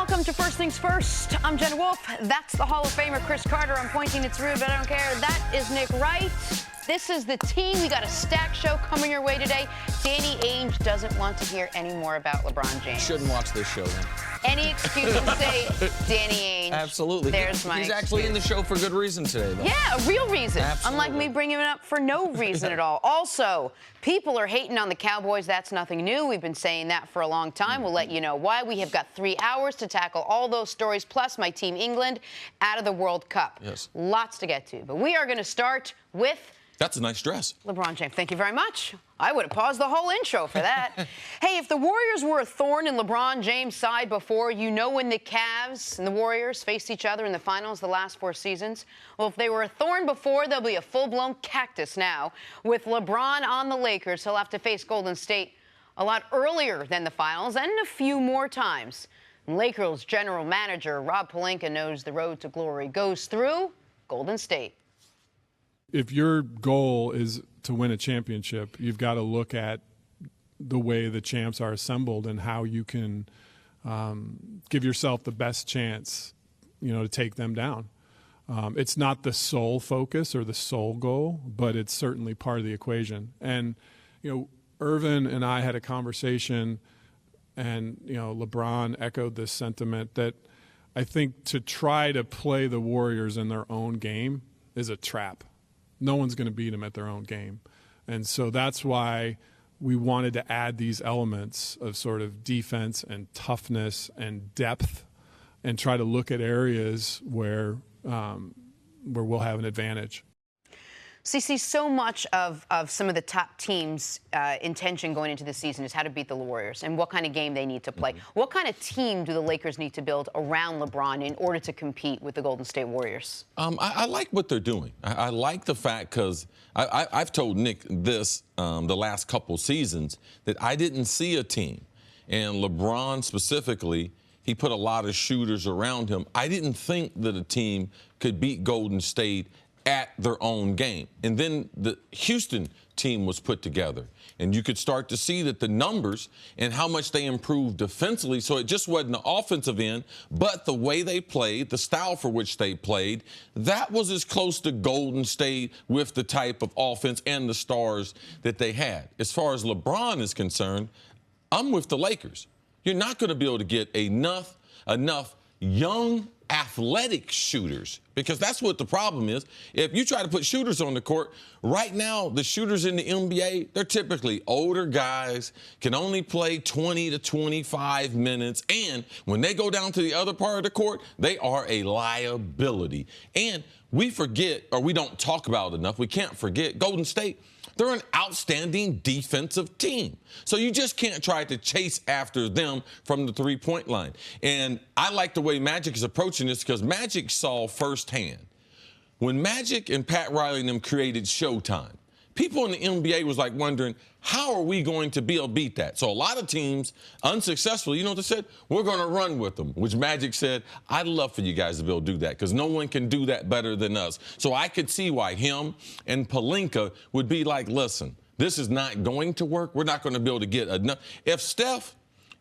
Welcome to First Things First. I'm Jenna Wolfe. That's the Hall of Famer Cris Carter. I'm pointing, it's rude, but I don't care. That is Nick Wright. This is the team. We got a stacked show coming your way today. Danny Ainge doesn't want to hear any more about LeBron James. Shouldn't watch this show then. Any excuse to say Danny Ainge. Absolutely. There's my He's actually in the show for good reason today, though. Yeah, a real reason. Absolutely. Unlike me bringing it up for no reason at all. Also, people are hating on the Cowboys. That's nothing new. We've been saying that for a long time. We'll let you know why. We have got 3 hours to tackle all those stories, plus my team England out of the World Cup. Yes. Lots to get to. But we are going to start with... That's a nice dress. LeBron James, thank you very much. I would have paused the whole intro for that. Hey, if the Warriors were a thorn in LeBron James' side before, you know when the Cavs and the Warriors faced each other in the finals the last 4 seasons? Well, if they were a thorn before, they'll be a full-blown cactus now. With LeBron on the Lakers, he'll have to face Golden State a lot earlier than the finals and a few more times. Lakers general manager Rob Pelinka knows the road to glory goes through Golden State. If your goal is to win a championship, you've got to look at the way the champs are assembled and how you can give yourself the best chance, to take them down. It's not the sole focus or the sole goal, but it's certainly part of the equation. And, Irvin and I had a conversation, and, LeBron echoed this sentiment that I think to try to play the Warriors in their own game is a trap. No one's going to beat them at their own game. And so that's why we wanted to add these elements of sort of defense and toughness and depth and try to look at areas where we'll have an advantage. CC, so much of some of the top teams' intention going into the season is how to beat the Warriors and what kind of game they need to play. What kind of team do the Lakers need to build around LeBron in order to compete with the Golden State Warriors? I like what they're doing. I like the fact because I've told Nick this the last couple seasons that I didn't see a team, and LeBron specifically, he put a lot of shooters around him. I didn't think that a team could beat Golden State at their own game. And then the Houston team was put together, and you could start to see that the numbers and how much they improved defensively. So it just wasn't the offensive end, but the way they played, the style for which they played, that was as close to Golden State with the type of offense and the stars that they had. As far as LeBron is concerned, I'm with the Lakers. You're not going to be able to get enough young athletic shooters, because that's what the problem is. If you try to put shooters on the court, right now the shooters in the NBA, they're typically older guys, can only play 20 to 25 minutes, and when they go down to the other part of the court, they are a liability. And we forget, or we don't talk about it enough, we can't forget Golden State. They're an outstanding defensive team. So you just can't try to chase after them from the three-point line. And I like the way Magic is approaching this because Magic saw firsthand. When Magic and Pat Riley and them created Showtime, people in the NBA was like wondering, how are we going to be able to beat that? So a lot of teams, unsuccessfully, you know what they said? We're going to run with them, which Magic said, I'd love for you guys to be able to do that because no one can do that better than us. So I could see why him and Pelinka would be like, listen, this is not going to work. We're not going to be able to get enough. If Steph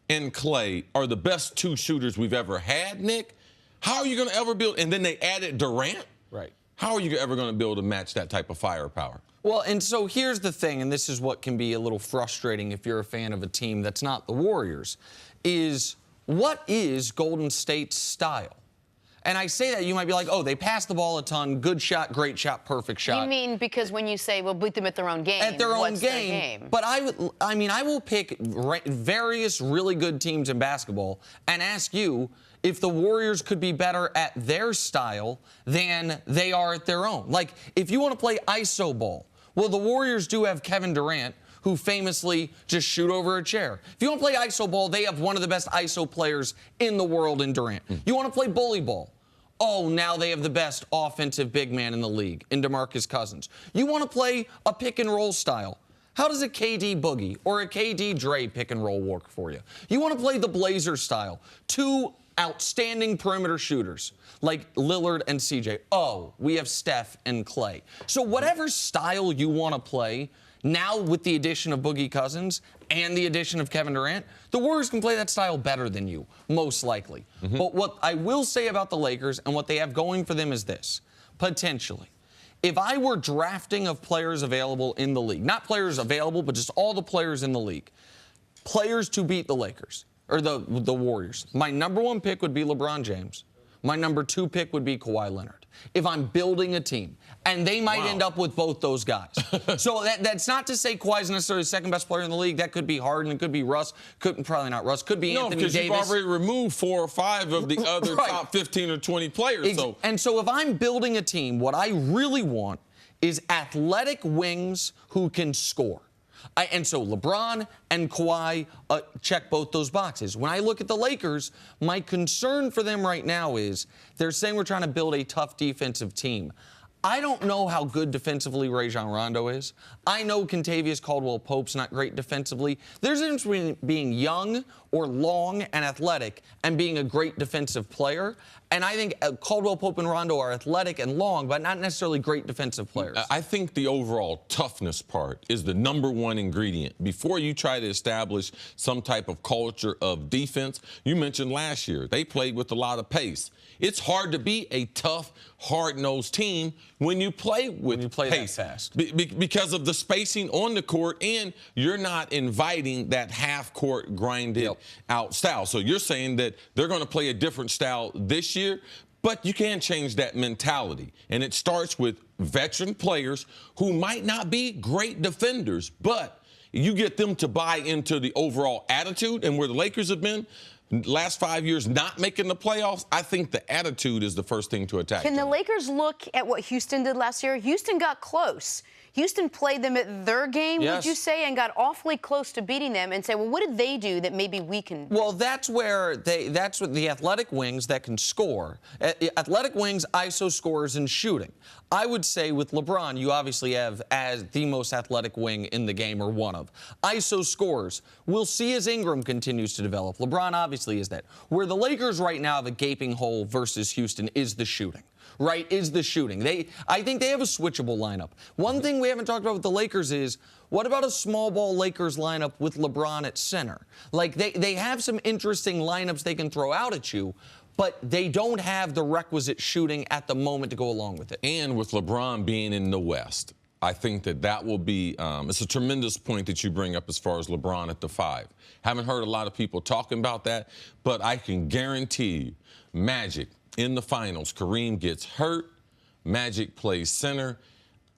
and Clay are the best 2 shooters we've ever had, Nick, how are you going to ever build? And then they added Durant. Right. How are you ever going to be able to match that type of firepower? Well, and so here's the thing, and this is what can be a little frustrating if you're a fan of a team that's not the Warriors, is what is Golden State's style? And I say that, you might be like, oh, they pass the ball a ton, good shot, great shot, perfect shot. You mean because when you say we'll beat them at their own game, at their own what's game, their game? But I will pick various really good teams in basketball and ask you if the Warriors could be better at their style than they are at their own. Like, if you want to play iso ball, well, the Warriors do have Kevin Durant, who famously just shoot over a chair. If you want to play iso ball, they have one of the best iso players in the world in Durant. You want to play bully ball? Oh, now they have the best offensive big man in the league in DeMarcus Cousins. You want to play a pick and roll style? How does a KD Boogie or a KD Dre pick and roll work for you? You want to play the Blazer style? 2 outstanding perimeter shooters like Lillard and CJ. Oh, we have Steph and Clay. So whatever style you want to play, Now, with the addition of Boogie Cousins and the addition of Kevin Durant, the Warriors can play that style better than you, most likely. But what I will say about the Lakers and what they have going for them is this, potentially. If I were drafting of players available in the league, not players available, but just all the players in the league, players to beat the Lakers, or the Warriors, my number 1 pick would be LeBron James. My number 2 pick would be Kawhi Leonard. If I'm building a team, and they might end up with both those guys. So that's not to say Kawhi's necessarily the second best player in the league. That could be Harden, it could be Russ, probably not Russ, could be Anthony Davis. No, because you've already removed 4 or 5 of the other top 15 or 20 players. And so if I'm building a team, what I really want is athletic wings who can score. And so LeBron and Kawhi check both those boxes. When I look at the Lakers, my concern for them right now is they're saying we're trying to build a tough defensive team. I don't know how good defensively Rajon Rondo is. I know Kentavious Caldwell-Pope's not great defensively. There's a difference between being young or long and athletic and being a great defensive player. And I think Caldwell-Pope and Rondo are athletic and long, but not necessarily great defensive players. I think the overall toughness part is the number 1 ingredient. Before you try to establish some type of culture of defense, you mentioned last year, they played with a lot of pace. It's hard to be a tough, hard-nosed team when you play with pace. That fast. Because of the spacing on the court, and you're not inviting that half-court grinded-out style. So you're saying that they're going to play a different style this year, but you can change that mentality. And it starts with veteran players who might not be great defenders, but you get them to buy into the overall attitude, and where the Lakers have been last 5 years not making the playoffs, I think the attitude is the first thing to attack. Can the Lakers look at what Houston did last year? Houston got close. Houston played them at their game, would you say, and got awfully close to beating them, and say, well, what did they do that maybe we can? Well, that's what the athletic wings that can score. Athletic wings, ISO scorers, and shooting. I would say with LeBron, you obviously have as the most athletic wing in the game, or one of. ISO scorers. We'll see as Ingram continues to develop. LeBron obviously is that. Where the Lakers right now have a gaping hole versus Houston is the shooting. Right, is the shooting. I think they have a switchable lineup. One thing we haven't talked about with the Lakers is, what about a small ball Lakers lineup with LeBron at center? Like, they have some interesting lineups they can throw out at you, but they don't have the requisite shooting at the moment to go along with it. And with LeBron being in the West, I think that will be, it's a tremendous point that you bring up as far as LeBron at the 5. Haven't heard a lot of people talking about that, but I can guarantee you, Magic, in the finals, Kareem gets hurt, Magic plays center.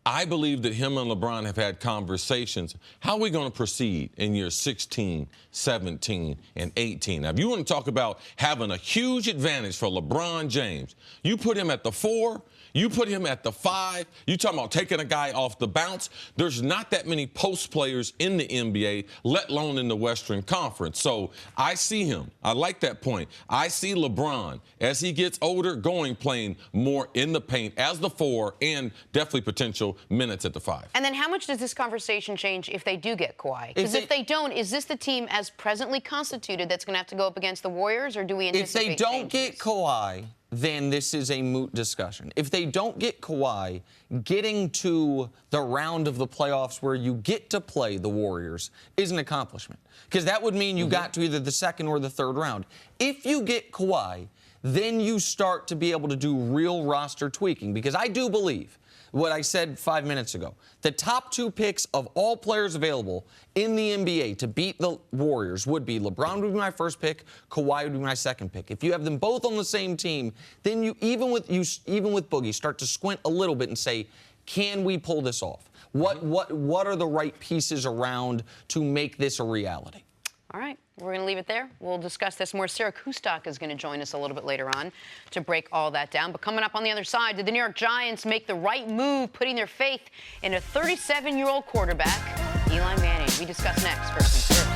I believe that him and LeBron have had conversations. How are we going to proceed in year 16, 17, and 18? Now, if you want to talk about having a huge advantage for LeBron James, you put him at the 4, you put him at the 5, you talking about taking a guy off the bounce. There's not that many post players in the NBA, let alone in the Western Conference. So I see him. I like that point. I see LeBron, as he gets older, playing more in the paint as the 4 and definitely potential minutes at the 5. And then how much does this conversation change if they do get Kawhi? Because if they don't, is this the team as presently constituted that's going to have to go up against the Warriors, or do we anticipate If they don't changes? get Kawhi, then this is a moot discussion. If they don't get Kawhi, getting to the round of the playoffs where you get to play the Warriors is an accomplishment, because that would mean you got to either the second or the third round. If you get Kawhi, then you start to be able to do real roster tweaking, because I do believe what I said 5 minutes ago. The top 2 picks of all players available in the NBA to beat the Warriors would be LeBron would be my first pick, Kawhi would be my second pick. If you have them both on the same team, then you even with Boogie, start to squint a little bit and say, can we pull this off? What are the right pieces around to make this a reality? All right, we're going to leave it there. We'll discuss this more. Sarah Kustok is going to join us a little bit later on to break all that down. But coming up on the other side, did the New York Giants make the right move, putting their faith in a 37-year-old quarterback, Eli Manning? We discuss next, first and first.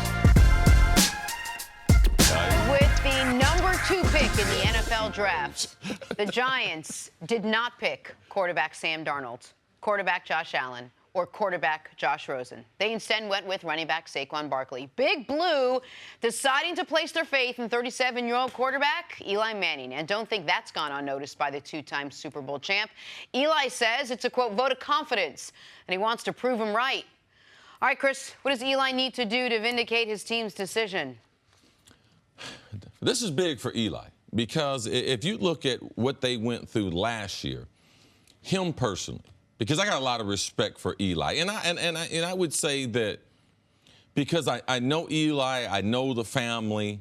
With the number 2 pick in the NFL draft, the Giants did not pick quarterback Sam Darnold, quarterback Josh Allen, or quarterback Josh Rosen. They instead went with running back Saquon Barkley. Big Blue deciding to place their faith in 37-year-old quarterback Eli Manning. And don't think that's gone unnoticed by the 2-time Super Bowl champ. Eli says it's a, quote, vote of confidence, and he wants to prove him right. All right, Chris, what does Eli need to do to vindicate his team's decision? This is big for Eli because if you look at what they went through last year, him personally, because I got a lot of respect for Eli, and I would say that because I know Eli, I know the family,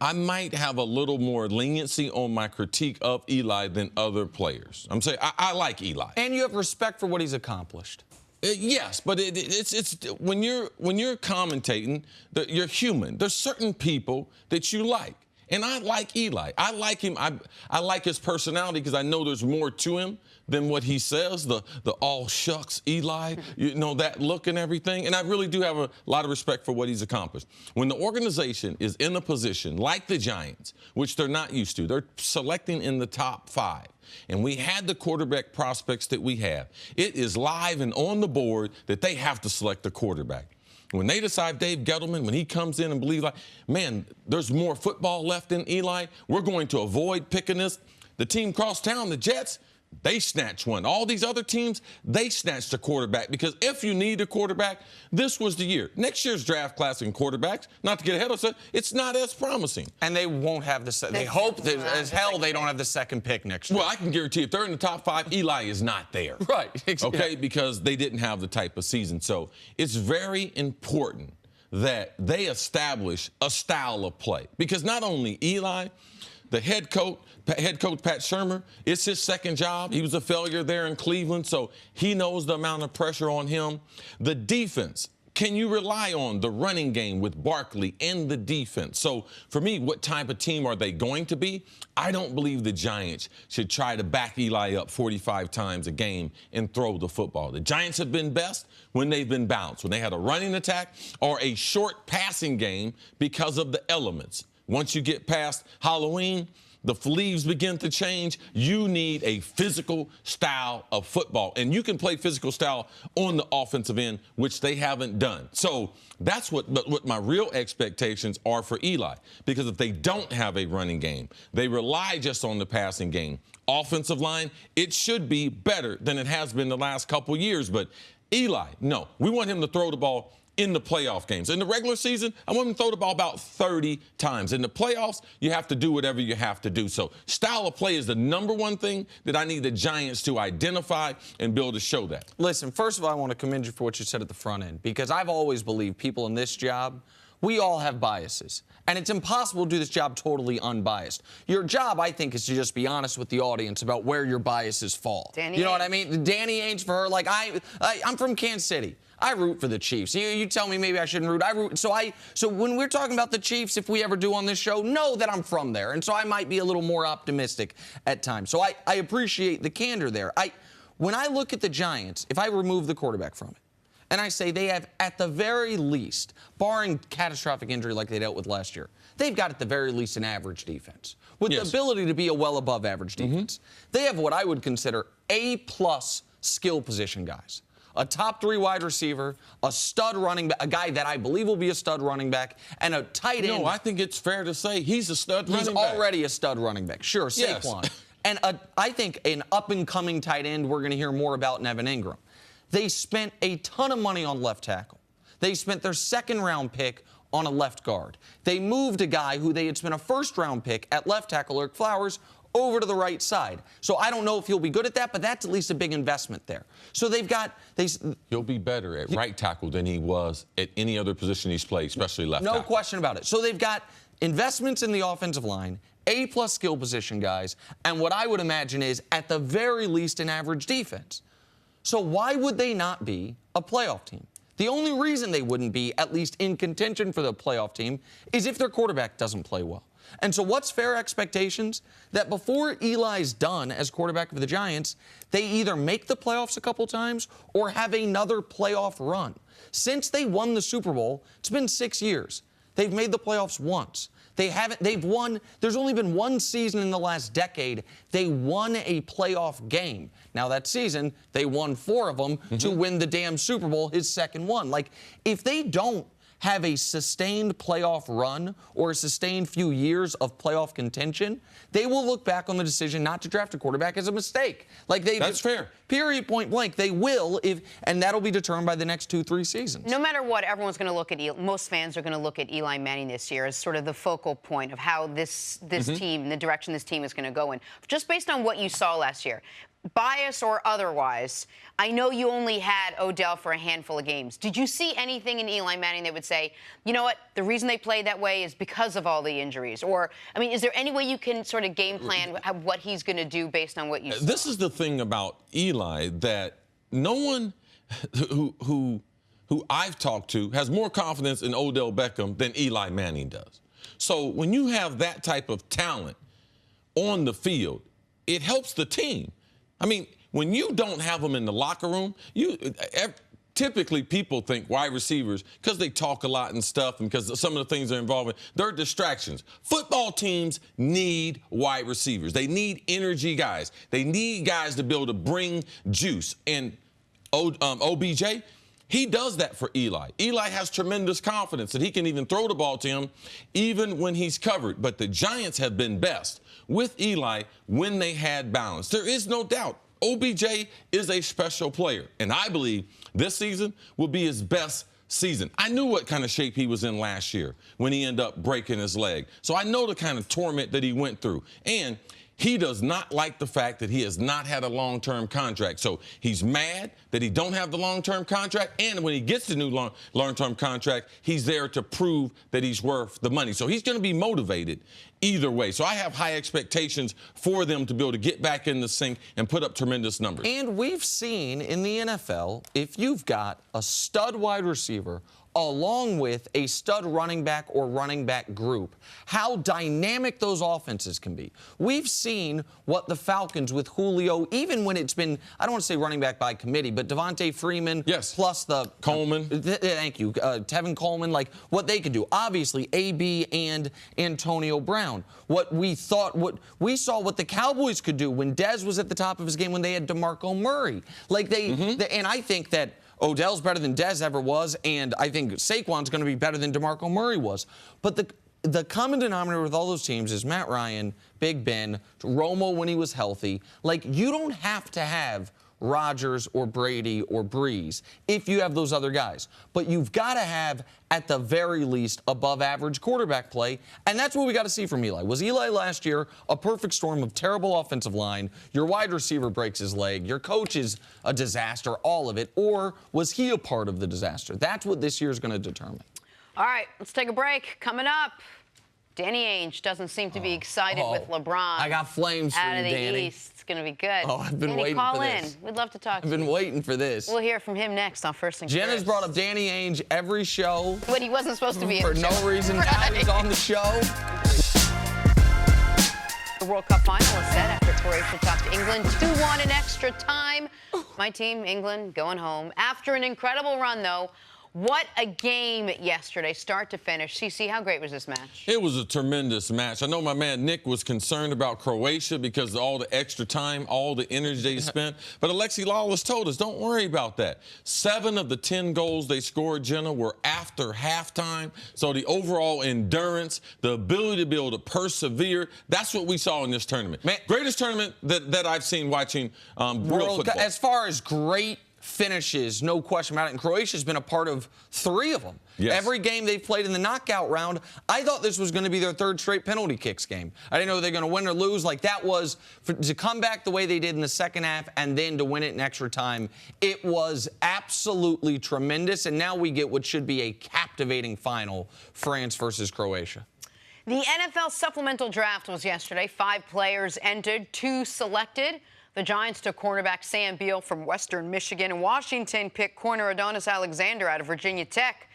I might have a little more leniency on my critique of Eli than other players. I'm saying I like Eli, And you have respect for what he's accomplished. Yes, but it's when you're commentating, you're human. There's certain people that you like, and I like Eli. I like him. I like his personality because I know there's more to him than what he says. The all shucks Eli, you know, that look and everything. And I really do have a lot of respect for what he's accomplished. When the organization is in a position like the Giants, which they're not used to, they're selecting in the top 5. And we had the quarterback prospects that we have. It is live and on the board that they have to select the quarterback. When they decide Dave Gettleman, when he comes in and believes, like, man, there's more football left in Eli, we're going to avoid picking this. The team across town, the Jets, they snatched one. All these other teams, they snatched a quarterback because if you need a quarterback, this was the year. Next year's draft class in quarterbacks, not to get ahead of us, it's not as promising. And they won't have they hope that as hell they don't have the second pick next year. Well, I can guarantee if they're in the top 5, Eli is not there. Right. Okay, because they didn't have the type of season. So it's very important that they establish a style of play because not only Eli, the head coach Pat Shurmur, it's his second job. He was a failure there in Cleveland, so he knows the amount of pressure on him. The defense, can you rely on the running game with Barkley and the defense? So for me, what type of team are they going to be? I don't believe the Giants should try to back Eli up 45 times a game and throw the football. The Giants have been best when they've been balanced, when they had a running attack or a short passing game because of the elements. Once you get past Halloween, the leaves begin to change. You need a physical style of football. And you can play physical style on the offensive end, which they haven't done. So that's what my real expectations are for Eli. Because if they don't have a running game, they rely just on the passing game. Offensive line, it should be better than it has been the last couple years. But Eli, no, we want him to throw the ball in the playoff games. In the regular season, I want him to throw the ball about 30 times. In the playoffs, you have to do whatever you have to do. So style of play is the #1 thing that I need the Giants to identify and be able to show that. Listen, first of all, I want to commend you for what you said at the front end because I've always believed people in this job, we all have biases. And it's impossible to do this job totally unbiased. Your job, I think, is to just be honest with the audience about where your biases fall. Danny you know Ainge. what I mean? Danny Ainge for her. Like, I'm from Kansas City. I root for the Chiefs. You tell me maybe I shouldn't root. I root. So when we're talking about the Chiefs, if we ever do on this show, know that I'm from there. And so I might be a little more optimistic at times. So I appreciate the candor there. When I look at the Giants, if I remove the quarterback from it, and I say they have, at the very least, barring catastrophic injury like they dealt with last year, they've got at the very least an average defense with the ability to be a well above average defense. They have what I would consider A-plus skill position guys. A top 3 wide receiver, a stud running back, a guy that I believe will be a stud running back, and a tight end. No, I think it's fair to say he's a stud running back. He's already a stud running back. Sure, Saquon. Yes. And I think an up-and-coming tight end we're going to hear more about in Evan Ingram. They spent a ton of money on left tackle. They spent their second-round pick on a left guard. They moved a guy who they had spent a first-round pick at left tackle, Eric Flowers, over to the right side. So I don't know if he'll be good at that, but that's at least a big investment there. So he'll be better at right tackle than he was at any other position he's played, especially left tackle. No question about it. So they've got investments in the offensive line, A-plus skill position guys, and what I would imagine is, at the very least, an average defense. So why would they not be a playoff team? The only reason they wouldn't be at least in contention for the playoff team is if their quarterback doesn't play well. And so what's fair expectations? That before Eli's done as quarterback of the Giants, they either make the playoffs a couple times or have another playoff run. Since they won the Super Bowl, it's been 6 years. They've made the playoffs once. They've won, there's only been one season in the last decade they won a playoff game. Now that season, they won 4 of them to win the damn Super Bowl, his second one. Like, if they don't have a sustained playoff run or a sustained few years of playoff contention, they will look back on the decision not to draft a quarterback as a mistake. That's fair. period, point blank. They will, and that'll be determined by the next 2-3 seasons. No matter what, everyone's going to look at most fans are going to look at Eli Manning this year as sort of the focal point of how this team, the direction this team is going to go in. Just based on what you saw last year, bias or otherwise, I know you only had Odell for a handful of games. Did you see anything in Eli Manning that would say, you know what, the reason they played that way is because of all the injuries? Or, I mean, is there any way you can sort of game plan what he's going to do based on what you saw? This is the thing about Eli, that no one who I've talked to has more confidence in Odell Beckham than Eli Manning does. So when you have that type of talent on the field, it helps the team. I mean, when you don't have them in the locker room, typically people think wide receivers, because they talk a lot and stuff and because some of the things they're involved in, they're distractions. Football teams need wide receivers. They need energy guys. They need guys to be able to bring juice. And OBJ, he does that for Eli. Eli has tremendous confidence that he can even throw the ball to him even when he's covered. But the Giants have been best with Eli when they had balance. There is no doubt OBJ is a special player, and I believe this season will be his best season. I knew what kind of shape he was in last year when he ended up breaking his leg. So I know the kind of torment that he went through. And he does not like the fact that he has not had a long-term contract. So he's mad that he don't have the long-term contract. And when he gets the new long-term contract, he's there to prove that he's worth the money. So he's going to be motivated either way. So I have high expectations for them to be able to get back in the sync and put up tremendous numbers. And we've seen in the NFL, if you've got a stud wide receiver along with a stud running back or running back group, how dynamic those offenses can be. We've seen what the Falcons with Julio, even when it's been, I don't want to say running back by committee, but Devontae Freeman plus the Coleman. Thank you. Tevin Coleman, like what they can do. Obviously, AB and Antonio Brown. What we saw what the Cowboys could do when Dez was at the top of his game when they had DeMarco Murray. Like and I think that Odell's better than Dez ever was, and I think Saquon's going to be better than DeMarco Murray was. But the common denominator with all those teams is Matt Ryan, Big Ben, Romo when he was healthy. Like, you don't have to have Rodgers or Brady or Breeze if you have those other guys. But you've got to have, at the very least, above-average quarterback play, and that's what we got to see from Eli. Was Eli last year a perfect storm of terrible offensive line, your wide receiver breaks his leg, your coach is a disaster, all of it, or was he a part of the disaster? That's what this year is going to determine. All right, let's take a break. Coming up, Danny Ainge doesn't seem to be excited with LeBron. I got flames for you, Danny. Out of the East. It's going to be good. Oh, I've been Danny, waiting call for in. this. We'd love to talk to you. I've been waiting for this. We'll hear from him next on First and Jenna's Chris. brought up Danny Ainge every show. When he wasn't supposed to be for no reason. Now he's on the show. The World Cup final is set after Croatia topped England 2-1 in extra time. My team, England, going home. After an incredible run, though, what a game yesterday, start to finish. CC, how great was this match? It was a tremendous match. I know my man Nick was concerned about Croatia because of all the extra time, all the energy they spent. But Alexi Lawless told us, don't worry about that. 7 of the 10 goals they scored, Jenna, were after halftime. So the overall endurance, the ability to be able to persevere, that's what we saw in this tournament. Man, greatest tournament that I've seen watching World football. As far as great finishes, no question about it. And Croatia's been a part of 3 of them. Yes. Every game they've played in the knockout round, I thought this was going to be their 3rd straight penalty kicks game. I didn't know they're going to win or lose. Like, that was, to come back the way they did in the second half and then to win it in extra time, it was absolutely tremendous. And now we get what should be a captivating final, France versus Croatia. The NFL supplemental draft was yesterday. 5 players entered, 2 selected. The Giants took cornerback Sam Beal from Western Michigan, and Washington picked corner Adonis Alexander out of Virginia Tech.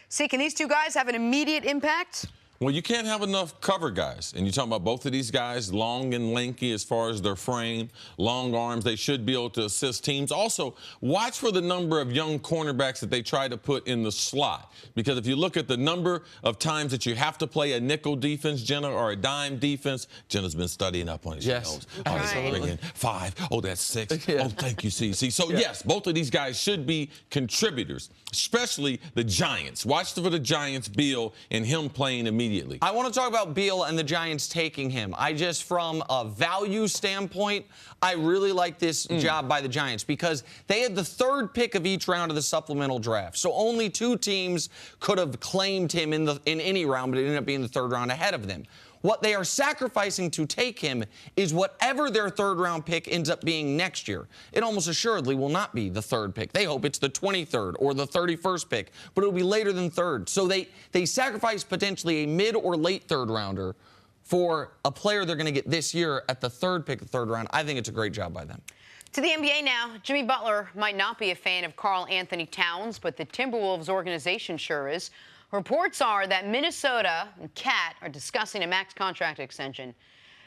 See, can these 2 guys have an immediate impact? Well, you can't have enough cover guys. And you're talking about both of these guys, long and lanky as far as their frame, long arms. They should be able to assist teams. Also, watch for the number of young cornerbacks that they try to put in the slot. Because if you look at the number of times that you have to play a nickel defense, Jenna, or a dime defense, Jenna's been studying up on his shows. Oh, that's bringing 5. Oh, that's 6. Yeah. Oh, thank you, CC. So, yes, both of these guys should be contributors, especially the Giants. Watch for the Giants, Beal, and him playing immediately. immediately. I want to talk about Beal and the Giants taking him. From a value standpoint, I really like this job by the Giants because they had the 3rd pick of each round of the supplemental draft. So only 2 teams could have claimed him in any round, but it ended up being the 3rd round ahead of them. What they are sacrificing to take him is whatever their 3rd round pick ends up being next year. It almost assuredly will not be the 3rd pick. They hope it's the 23rd or the 31st pick, but it'll be later than 3rd. So they sacrifice potentially a mid or late 3rd rounder for a player they're going to get this year at the 3rd pick of the 3rd round. I think it's a great job by them. To the NBA now, Jimmy Butler might not be a fan of Karl Anthony Towns, but the Timberwolves organization sure is. Reports are that Minnesota and Cat are discussing a max contract extension.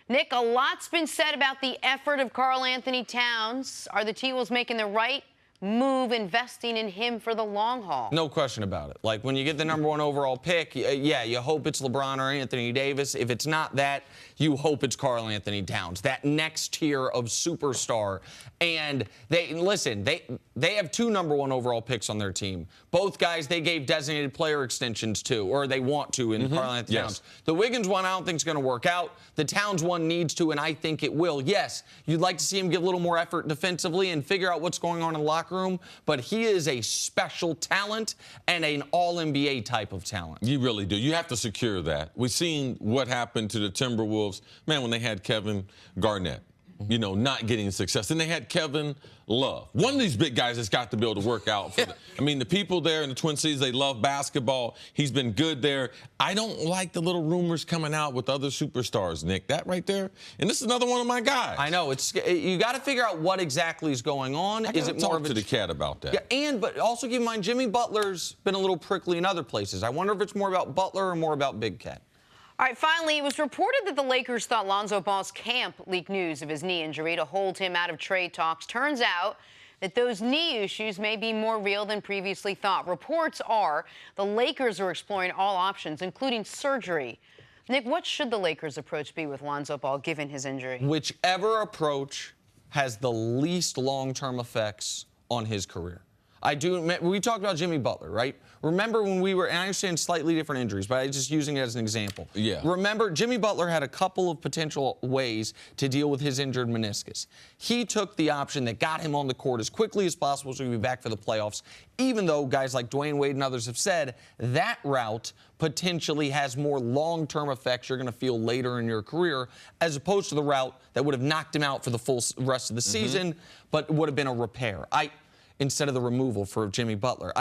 Nick, a lot's been said about the effort of Karl Anthony Towns. Are the T-Wolves making the right move investing in him for the long haul? No question about it. Like, when you get the #1 overall pick, yeah, you hope it's LeBron or Anthony Davis. If it's not that, you hope it's Karl Anthony Towns, that next tier of superstar. And they have 2 #1 overall picks on their team. Both guys they gave designated player extensions to, or they want to in Karl Anthony Towns. The Wiggins one I don't think is going to work out. The Towns one needs to, and I think it will. Yes, you'd like to see him give a little more effort defensively and figure out what's going on in the locker room, but he is a special talent and an all-NBA type of talent. You really do. You have to secure that. We've seen what happened to the Timberwolves, man, when they had Kevin Garnett, you know, not getting success. And they had Kevin Love. One of these big guys has got to be able to work out for them. I mean, the people there in the Twin Cities, they love basketball. He's been good there. I don't like the little rumors coming out with other superstars, Nick. That right there. And this is another one of my guys. I know. You got to figure out what exactly is going on. Is it more of to the Cat about that? Yeah, but also keep in mind, Jimmy Butler's been a little prickly in other places. I wonder if it's more about Butler or more about Big Cat. All right, finally, it was reported that the Lakers thought Lonzo Ball's camp leaked news of his knee injury to hold him out of trade talks. Turns out that those knee issues may be more real than previously thought. Reports are the Lakers are exploring all options, including surgery. Nick, what should the Lakers' approach be with Lonzo Ball, given his injury? Whichever approach has the least long-term effects on his career. We talked about Jimmy Butler, right? Remember when and I understand slightly different injuries, but I'm just using it as an example. Yeah. Remember, Jimmy Butler had a couple of potential ways to deal with his injured meniscus. He took the option that got him on the court as quickly as possible so he could be back for the playoffs, even though guys like Dwayne Wade and others have said that route potentially has more long-term effects you're going to feel later in your career, as opposed to the route that would have knocked him out for the full rest of the season, but would have been a repair. Instead of the removal for Jimmy Butler.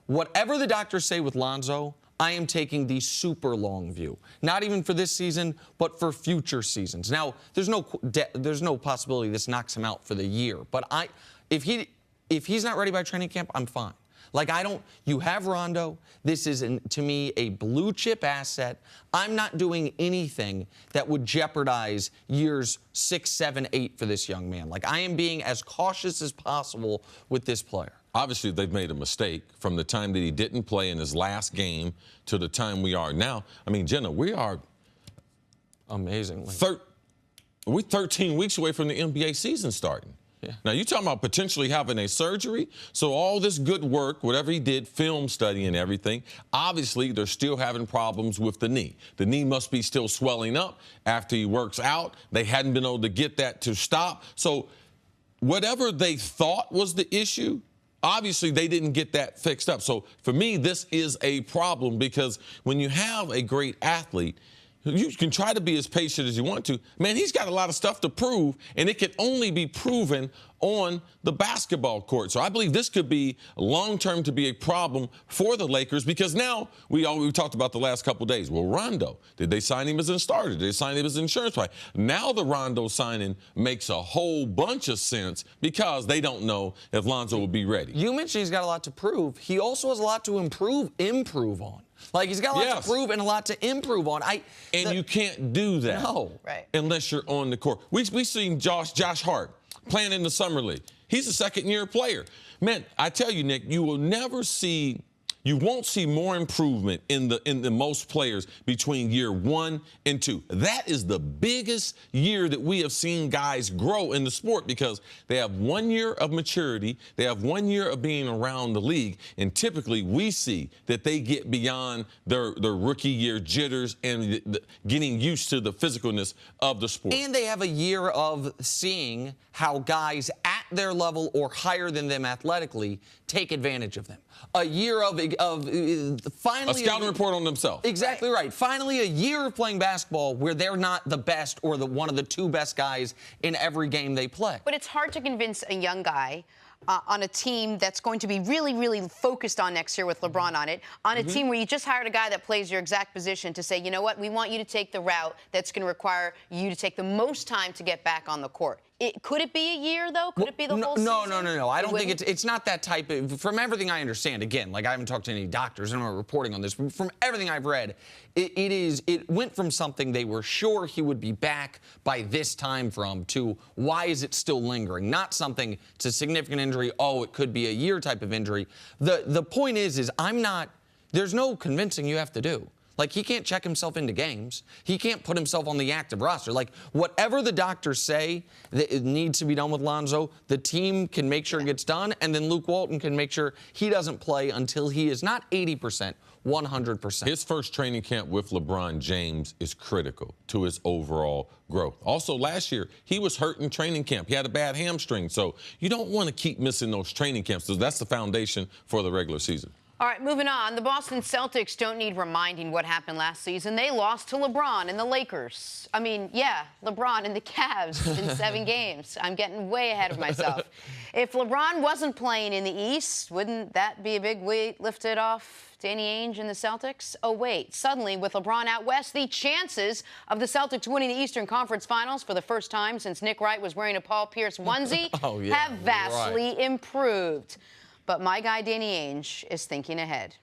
Whatever the doctors say with Lonzo, I am taking the super long view. Not even for this season, but for future seasons. Now, there's no possibility this knocks him out for the year. But if he's not ready by training camp, I'm fine. You have Rondo. This is, to me, a blue chip asset. I'm not doing anything that would jeopardize years 6, 7, 8 for this young man. I am being as cautious as possible with this player. Obviously, they've made a mistake from the time that he didn't play in his last game to the time we are now. I mean, Jenna, we are amazingly. We're 13 weeks away from the NBA season starting. Yeah. Now, you're talking about potentially having a surgery. So all this good work, whatever he did, film study and everything, obviously they're still having problems with the knee. The knee must be still swelling up after he works out. They hadn't been able to get that to stop. So whatever they thought was the issue, obviously they didn't get that fixed up. So for me, this is a problem because when you have a great athlete, you can try to be as patient as you want to. Man, he's got a lot of stuff to prove, and it can only be proven on the basketball court. So I believe this could be long-term to be a problem for the Lakers because now we talked about the last couple of days. Well, Rondo, did they sign him as a starter? Did they sign him as an insurance player? Now the Rondo signing makes a whole bunch of sense because they don't know if Lonzo will be ready. You mentioned he's got a lot to prove. He also has a lot to improve on. He's got a lot to prove and a lot to improve on. You can't do that unless you're on the court. We've seen Josh Hart playing in the Summer League. He's a second-year player. Man, I tell you, Nick, you will never see You won't see more improvement in the most players between year 1 and 2. That is the biggest year that we have seen guys grow in the sport because they have 1 year of maturity, they have 1 year of being around the league, and typically we see that they get beyond their rookie year jitters and getting used to the physicalness of the sport. And they have a year of seeing how guys at their level or higher than them athletically take advantage of them. A year of finally a scouting report on themselves. Exactly right. Finally, a year of playing basketball where they're not the best or one of the 2 best guys in every game they play. But it's hard to convince a young guy on a team that's going to be really, really focused on next year with LeBron on it, on a team where you just hired a guy that plays your exact position to say, you know what, we want you to take the route that's going to require you to take the most time to get back on the court. Could it be a year, though? Could it be the whole season? No. I don't think it's not that type of, from everything I understand, again, like I haven't talked to any doctors and I'm not reporting on this, but from everything I've read, it went from something they were sure he would be back by this time from to why is it still lingering? Not something, it's a significant injury, oh, it could be a year type of injury. The point is there's no convincing you have to do. Like, he can't check himself into games. He can't put himself on the active roster. Like, whatever the doctors say that it needs to be done with Lonzo, the team can make sure it gets done, and then Luke Walton can make sure he doesn't play until he is not 80%, 100%. His first training camp with LeBron James is critical to his overall growth. Also, last year, he was hurt in training camp. He had a bad hamstring, so you don't want to keep missing those training camps. So that's the foundation for the regular season. All right, moving on. The Boston Celtics don't need reminding what happened last season. They lost to LeBron and the Lakers. I mean, yeah, LeBron and the Cavs in 7 games. I'm getting way ahead of myself. If LeBron wasn't playing in the East, wouldn't that be a big weight lifted off Danny Ainge and the Celtics? Oh, wait. Suddenly, with LeBron out west, the chances of the Celtics winning the Eastern Conference Finals for the first time since Nick Wright was wearing a Paul Pierce onesie have vastly improved. But my guy, Danny Ainge, is thinking ahead.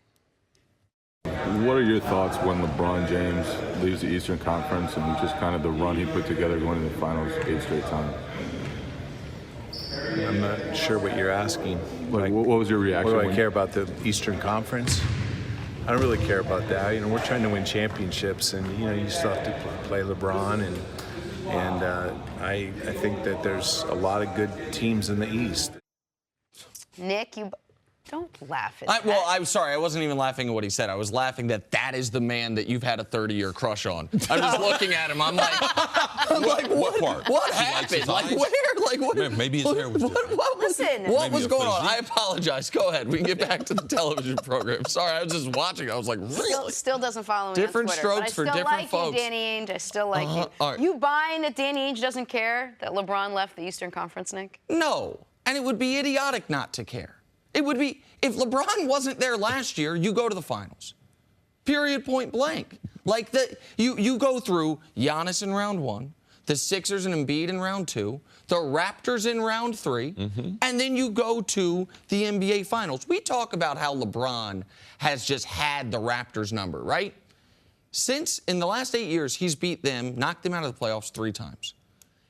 What are your thoughts when LeBron James leaves the Eastern Conference and just kind of the run he put together going to the finals 8 straight times? I'm not sure what you're asking. Like, what was your reaction? What do I care about the Eastern Conference? I don't really care about that. You know, we're trying to win championships, and you still have to play LeBron, and I think that there's a lot of good teams in the East. Nick, you don't laugh at that. Well, I'm sorry. I wasn't even laughing at what he said. I was laughing that is the man that you've had a 30-year crush on. I'm just looking at him. I'm like, what part? What happened? Like, where? Like, what? Maybe his hair was different. What was going on? I apologize. Go ahead. We can get back to the television program. Sorry, I was just watching. I was like, really? Still doesn't follow me Different on Twitter, strokes for different folks. I still like you, Danny Ainge. I still like you. Right. You buying that Danny Ainge doesn't care that LeBron left the Eastern Conference, Nick? No. And it would be idiotic not to care. It would be, if LeBron wasn't there last year, you go to the finals. Period, point blank. Like, you go through Giannis in round 1, the Sixers and Embiid in round 2, the Raptors in round 3, and then you go to the NBA Finals. We talk about how LeBron has just had the Raptors number, right? Since, in the last 8 years, he's beat them, knocked them out of the playoffs 3 times.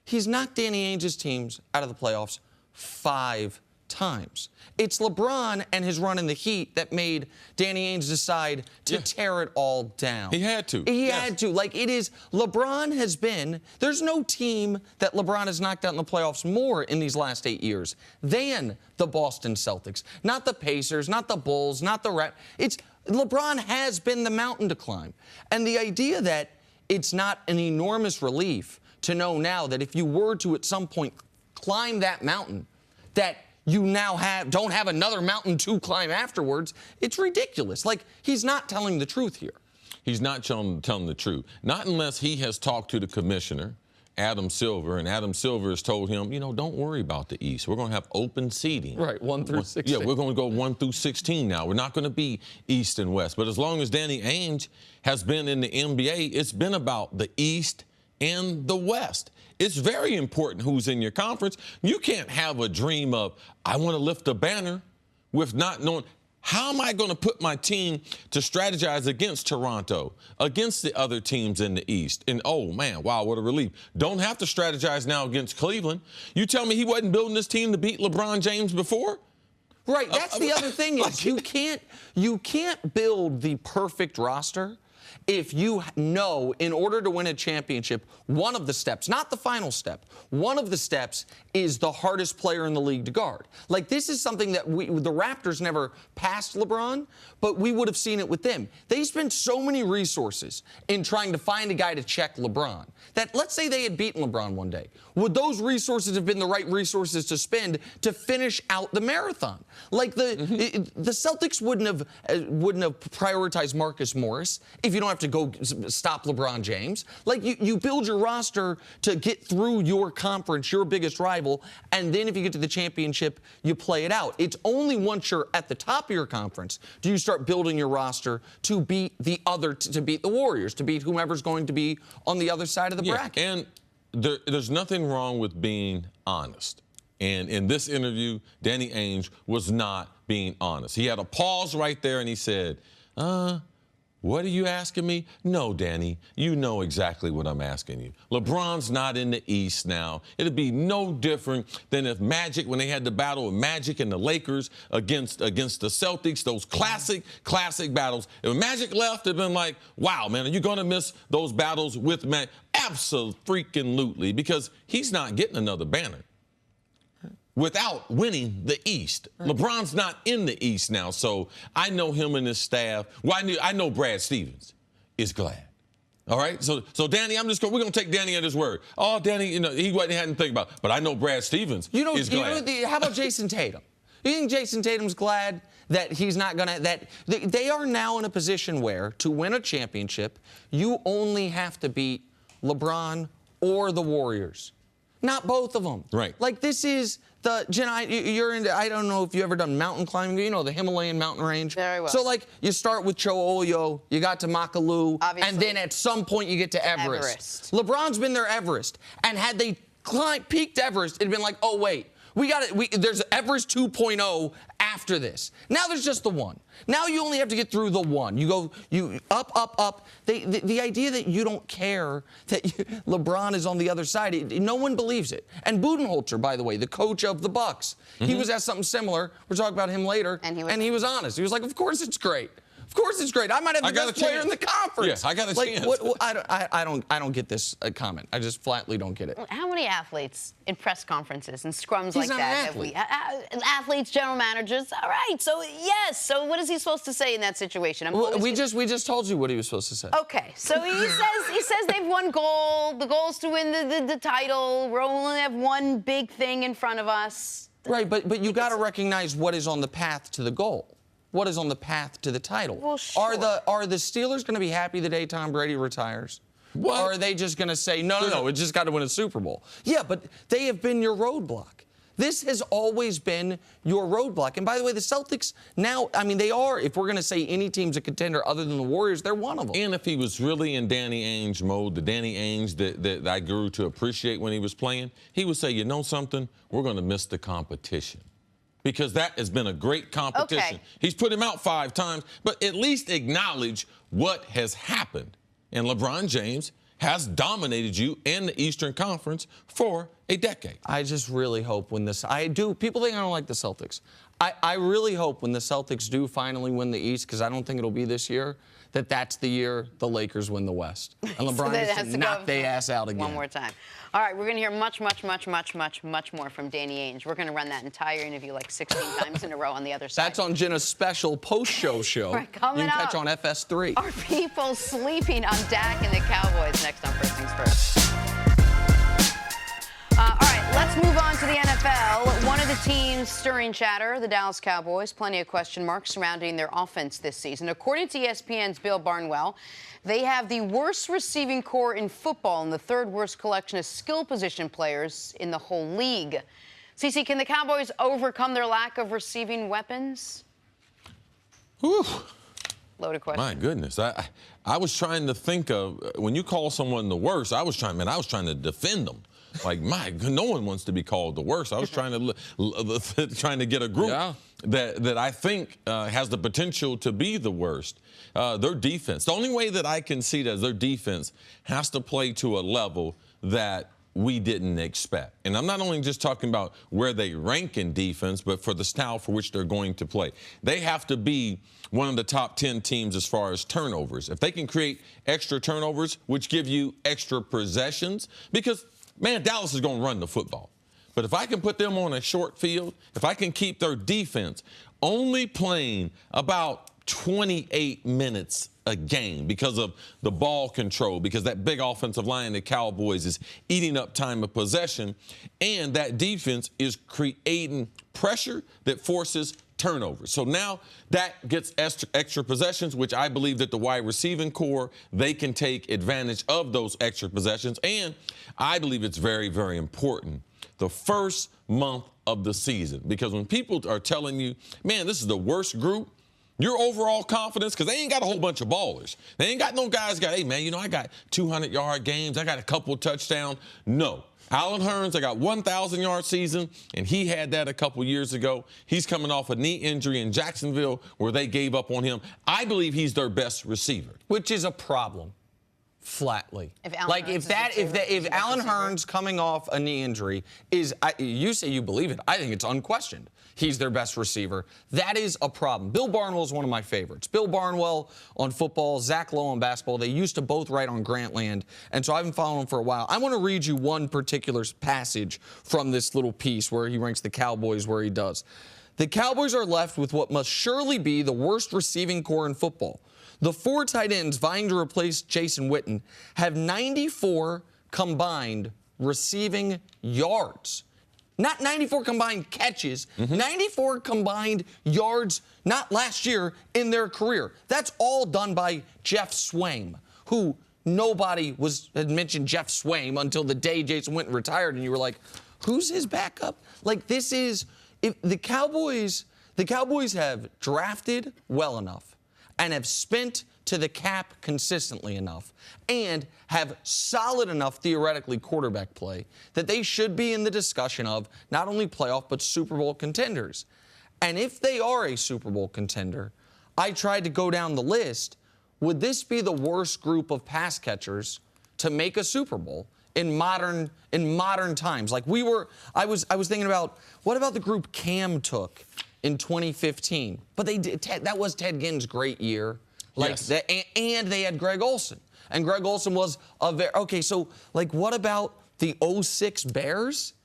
He's knocked Danny Ainge's teams out of the playoffs 5 times. It's LeBron and his run in the Heat that made Danny Ainge decide to tear it all down. He had to. He had to. Like, it is, LeBron has been, there's no team that LeBron has knocked out in the playoffs more in these last 8 years than the Boston Celtics. Not the Pacers, not the Bulls, not the Raptors. It's, LeBron has been the mountain to climb. And the idea that it's not an enormous relief to know now that if you were to at some point climb that mountain, that you now don't have another mountain to climb afterwards, it's ridiculous. Like, he's not telling the truth here. He's not telling the truth. Not unless he has talked to the commissioner, Adam Silver, and Adam Silver has told him, don't worry about the East. We're going to have open seeding. Right, 1 through 16. Yeah, we're going to go 1 through 16 now. We're not going to be East and West. But as long as Danny Ainge has been in the NBA, it's been about the East and the West. It's very important who's in your conference. You can't have a dream of, I want to lift a banner with not knowing, how am I going to put my team to strategize against Toronto, against the other teams in the East? And, oh, man, wow, what a relief. Don't have to strategize now against Cleveland. You tell me he wasn't building this team to beat LeBron James before? Right. That's the other thing is you can't build the perfect roster if you know in order to win a championship, one of the steps, not the final step, one of the steps is the hardest player in the league to guard. Like, this is something that the Raptors never passed LeBron, but we would have seen it with them. They spent so many resources in trying to find a guy to check LeBron that, let's say they had beaten LeBron one day. Would those resources have been the right resources to spend to finish out the marathon? Like, the Celtics wouldn't have prioritized Marcus Morris if you don't have to go stop LeBron James. Like, you build your roster to get through your conference, your biggest rival, and then if you get to the championship, you play it out. It's only once you're at the top of your conference do you start building your roster to beat to beat the Warriors, to beat whomever's going to be on the other side of the bracket. And there's nothing wrong with being honest. And in this interview, Danny Ainge was not being honest. He had a pause right there, and he said, what are you asking me? No, Danny, you know exactly what I'm asking you. LeBron's not in the East now. It'd be no different than if Magic, when they had the battle of Magic and the Lakers against the Celtics, those classic battles. If Magic left, it'd been like, wow, man, are you going to miss those battles with Magic? Absolutely, because he's not getting another banner without winning the East. LeBron's not in the East now, so I know him and his staff. Well, I know Brad Stevens is glad. All right, so Danny, we're gonna take Danny at his word. Oh, Danny, he hadn't think about it, but I know Brad Stevens is glad. How about Jason Tatum? You think Jason Tatum's glad that he's not gonna? They are now in a position where to win a championship, you only have to beat LeBron or the Warriors, not both of them. Right. Like, this is. Jenna, you're into, I don't know if you've ever done mountain climbing, the Himalayan mountain range. Very well. So, like, you start with Cho'olho, you got to Makalu, and then at some point you get to Everest. LeBron's been there Everest, and had they peaked Everest, it'd been like, oh, wait, there's Everest 2.0 after this. Now there's just the one. Now you only have to get through the one. You go up. The idea that you don't care that LeBron is on the other side, no one believes it. And Budenholzer, by the way, the coach of the Bucks, he was asked something similar. We'll talk about him later. And he was honest. He was like, of course it's great. Of course it's great. I might have the best player in the conference. Yeah, I got a chance. I don't get this comment. I just flatly don't get it. How many athletes in press conferences and scrums like not that an athlete. athletes, general managers? All right. So yes. So what is he supposed to say in that situation? We just told you what he was supposed to say. Okay. So he says they've one goal. The goal is to win the title. We only have one big thing in front of us. Right. But you got to recognize what is on the path to the goal. What is on the path to the title? Well, sure. Are the Steelers going to be happy the day Tom Brady retires? What? Or are they just going to say, no, we just got to win a Super Bowl? Yeah, but they have been your roadblock. This has always been your roadblock. And by the way, the Celtics now, they are, if we're going to say any team's a contender other than the Warriors, they're one of them. And if he was really in Danny Ainge mode, the Danny Ainge that I grew to appreciate when he was playing, he would say, you know something? We're going to miss the competition. Because that has been a great competition. Okay. He's put him out 5 times, but at least acknowledge what has happened. And LeBron James has dominated you in the Eastern Conference for a decade. I just really hope when people think I don't like the Celtics. I really hope when the Celtics do finally win the East, because I don't think it'll be this year, that's the year the Lakers win the West. And LeBron has to knock their ass out again. One more time. All right, we're going to hear much more from Danny Ainge. We're going to run that entire interview like 16 times in a row on the other side. That's on Jenna's special post-show show. Right, coming you can catch up on FS3. Are people sleeping on Dak and the Cowboys? Next on First Things First. All right, let's move on to the NFL. One of the teams stirring chatter, the Dallas Cowboys, plenty of question marks surrounding their offense this season. According to ESPN's Bill Barnwell, they have the worst receiving core in football and the third worst collection of skill position players in the whole league. CeCe, can the Cowboys overcome their lack of receiving weapons? Whew. Loaded question. My goodness. I was trying to think of, when you call someone the worst, I was trying to defend them. Like, no one wants to be called the worst. I was trying to get a group that I think has the potential to be the worst. Their defense. The only way that I can see that is their defense has to play to a level that we didn't expect. And I'm not only just talking about where they rank in defense, but for the style for which they're going to play. They have to be one of the top 10 teams as far as turnovers. If they can create extra turnovers, which give you extra possessions, because, man, Dallas is going to run the football. But if I can put them on a short field, if I can keep their defense only playing about 28 minutes a game because of the ball control, because that big offensive line, the Cowboys, is eating up time of possession, and that defense is creating pressure that forces turnovers. So now that gets extra possessions, which I believe that the wide receiving core, they can take advantage of those extra possessions. And I believe it's very, very important the first month of the season, because when people are telling you, man, this is the worst group, your overall confidence, because they ain't got a whole bunch of ballers. They ain't got no guys got, hey, man, you know, I got 200-yard games. I got a couple touchdowns. No. Alan Hearns, I got 1,000-yard season, and he had that a couple years ago. He's coming off a knee injury in Jacksonville where they gave up on him. I believe he's their best receiver. Which is a problem, flatly. If Alan Hearns coming off a knee injury is, you say you believe it. I think it's unquestioned. He's their best receiver. That is a problem. Bill Barnwell is one of my favorites. Bill Barnwell on football, Zach Lowe on basketball. They used to both write on Grantland, and so I've been following him for a while. I want to read you one particular passage from this little piece where he ranks the Cowboys where he does. The Cowboys are left with what must surely be the worst receiving core in football. The 4 tight ends vying to replace Jason Witten have 94 combined receiving yards. Not 94 combined catches, 94 combined yards, not last year, in their career. That's all done by Jeff Swaim, who nobody had mentioned Jeff Swaim until the day Jason Witten retired, and you were like, who's his backup? Like, this is, if the Cowboys have drafted well enough and have spent to the cap consistently enough and have solid enough, theoretically, quarterback play that they should be in the discussion of not only playoff but Super Bowl contenders. And if they are a Super Bowl contender, I tried to go down the list. Would this be the worst group of pass catchers to make a Super Bowl in modern times? Like I was thinking about, what about the group Cam took in 2015? But that was Ted Ginn's great year. Like yes. And they had Greg Olsen. And Greg Olsen was okay, so like what about the 06 Bears?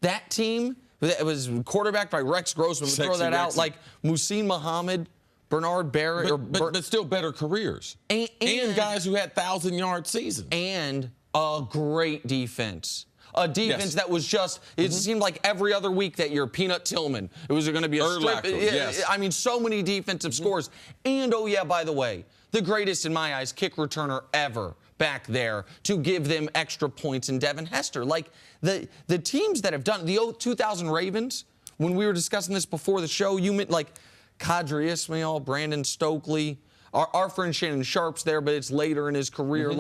That team, that was quarterbacked by Rex Grossman. Throw that out, like Muhsin Muhammad, Bernard Barrett. But still better careers. And guys who had 1,000-yard seasons. And a great defense. A defense that was just, it seemed like every other week that year, Peanut Tillman. It was going to be a strip. Yes. I mean, so many defensive scores. And, oh, yeah, by the way, the greatest, in my eyes, kick returner ever back there to give them extra points in Devin Hester. Like, the teams that have done, the 2000 Ravens, when we were discussing this before the show, you meant, like, Kadri Ismail, Brandon Stokely, our friend Shannon Sharp's there, but it's later in his career.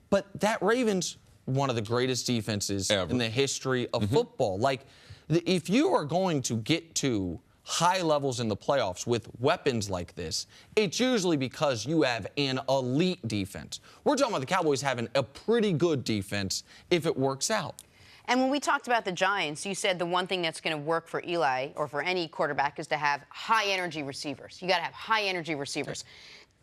But that Ravens, one of the greatest defenses ever in the history of football. Like, if you are going to get to high levels in the playoffs with weapons like this, it's usually because you have an elite defense. We're talking about the Cowboys having a pretty good defense if it works out. And when we talked about the Giants, you said the one thing that's going to work for Eli or for any quarterback is to have high-energy receivers. You got to have high-energy receivers.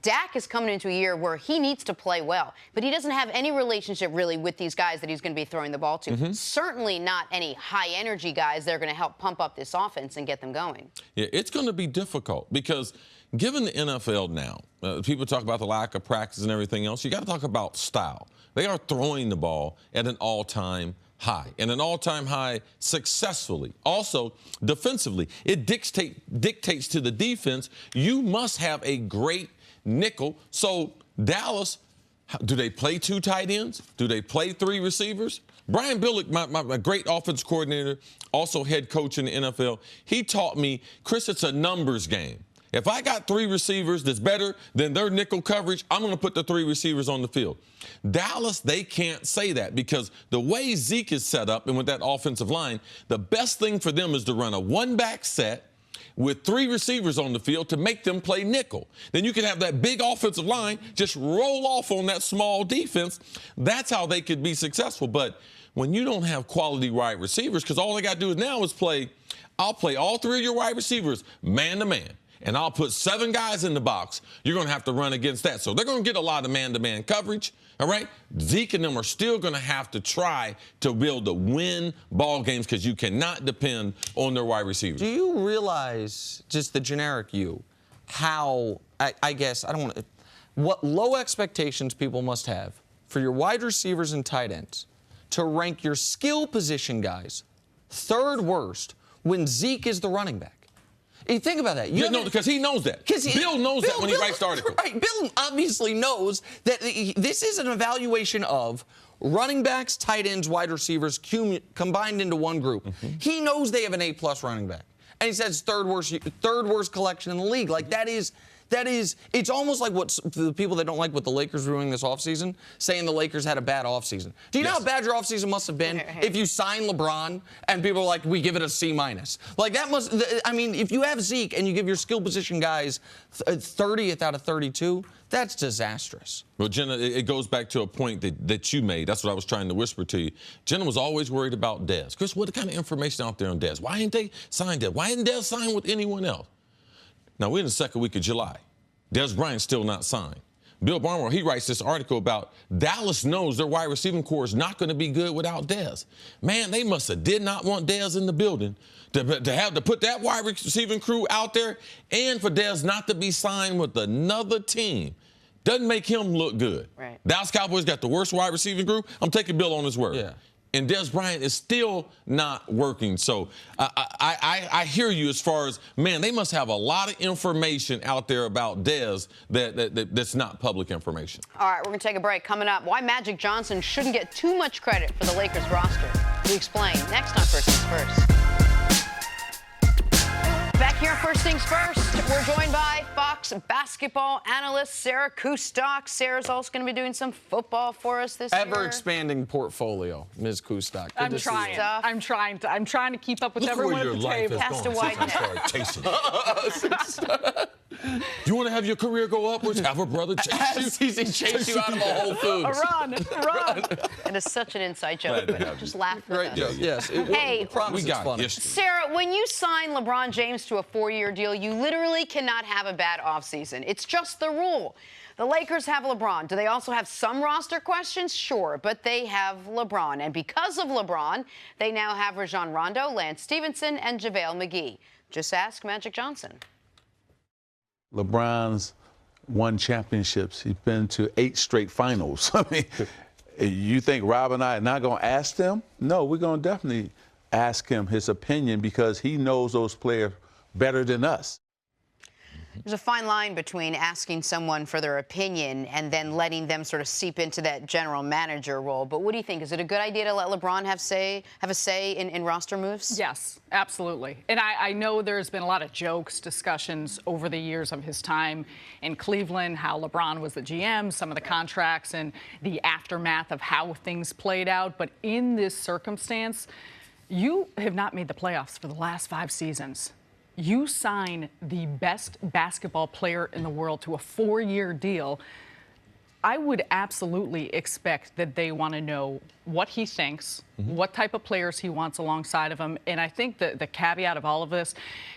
Dak is coming into a year where he needs to play well, but he doesn't have any relationship really with these guys that he's going to be throwing the ball to. Certainly not any high-energy guys that are going to help pump up this offense and get them going. Yeah, it's going to be difficult because given the NFL now, people talk about the lack of practice and everything else. You got to talk about style. They are throwing the ball at an all-time high, and an all-time high successfully. Also, defensively, it dictates to the defense. You must have a great nickel. So Dallas, do they play 2 tight ends? Do they play 3 receivers? Brian Billick, my great offense coordinator, also head coach in the NFL, he taught me, Chris, it's a numbers game. If I got 3 receivers that's better than their nickel coverage, I'm going to put the 3 receivers on the field. Dallas, they can't say that because the way Zeke is set up and with that offensive line, the best thing for them is to run a one-back set with 3 receivers on the field to make them play nickel. Then you can have that big offensive line just roll off on that small defense. That's how they could be successful. But when you don't have quality wide receivers, because all they got to do now is I'll play all 3 of your wide receivers man-to-man, and I'll put 7 guys in the box. You're going to have to run against that. So they're going to get a lot of man-to-man coverage, all right? Zeke and them are still going to have to try to be able to win ball games because you cannot depend on their wide receivers. Do you realize, just the generic you, how, I guess, I don't want to, what low expectations people must have for your wide receivers and tight ends to rank your skill position guys 3rd worst when Zeke is the running back? You think about that. Because he knows that. Bill knows that when he writes the article. Right. Bill obviously knows that this is an evaluation of running backs, tight ends, wide receivers combined into one group. He knows they have an A+ running back. And he says third worst collection in the league. Like, that is, it's almost like what the people that don't like what the Lakers were doing this offseason, saying the Lakers had a bad offseason. Do you know how bad your offseason must have been if you sign LeBron and people are like, we give it a C-? Like, that must, I mean, if you have Zeke and you give your skill position guys 30th out of 32, that's disastrous. Well, Jenna, it goes back to a point that you made. That's what I was trying to whisper to you. Jenna was always worried about Dez. Chris, what kind of information out there on Dez? Why didn't they sign Dez? Why didn't Dez sign with anyone else? Now, we're in the 2nd week of July. Dez Bryant's still not signed. Bill Barnwell, he writes this article about Dallas knows their wide receiving core is not going to be good without Dez. Man, they must have did not want Dez in the building to have to put that wide receiving crew out there, and for Dez not to be signed with another team doesn't make him look good. Right. Dallas Cowboys got the worst wide receiving group. I'm taking Bill on his word. Yeah. And Dez Bryant is still not working. So I hear you as far as, man, they must have a lot of information out there about Dez that's not public information. All right, we're going to take a break. Coming up, why Magic Johnson shouldn't get too much credit for the Lakers roster. We explain next on First Things First. Back here on First Things First, we're joined by Fox basketball analyst Sarah Kustok. Sarah's also going to be doing some football for us this year. Ever-expanding portfolio, Ms. Kustok. I'm trying to keep up with everyone at the table. Cast a wide net. Do you want to have your career go upwards? Have a brother chase you? chase you out of a Whole Foods. Run. It is such an inside joke, but just laugh with us. Yes. Hey, we got funny. Sarah, when you sign LeBron James to a 4-year deal, you literally cannot have a bad offseason. It's just the rule. The Lakers have LeBron. Do they also have some roster questions? Sure, but they have LeBron. And because of LeBron, they now have Rajon Rondo, Lance Stevenson, and JaVale McGee. Just ask Magic Johnson. LeBron's won championships. He's been to 8 straight finals. I mean, you think Rob and I are not going to ask them? No, we're going to definitely ask him his opinion because he knows those players better than us. There's a fine line between asking someone for their opinion and then letting them sort of seep into that general manager role. But what do you think? Is it a good idea to let LeBron have a say in roster moves? Yes, absolutely. And I know there's been a lot of jokes, discussions over the years of his time in Cleveland, how LeBron was the GM, some of the contracts and the aftermath of how things played out. But in this circumstance, you have not made the playoffs for the last 5 seasons. You sign the best basketball player in the world to a 4-year deal. I would absolutely expect that they want to know what he thinks, what type of players he wants alongside of him. And I think the caveat of all of this,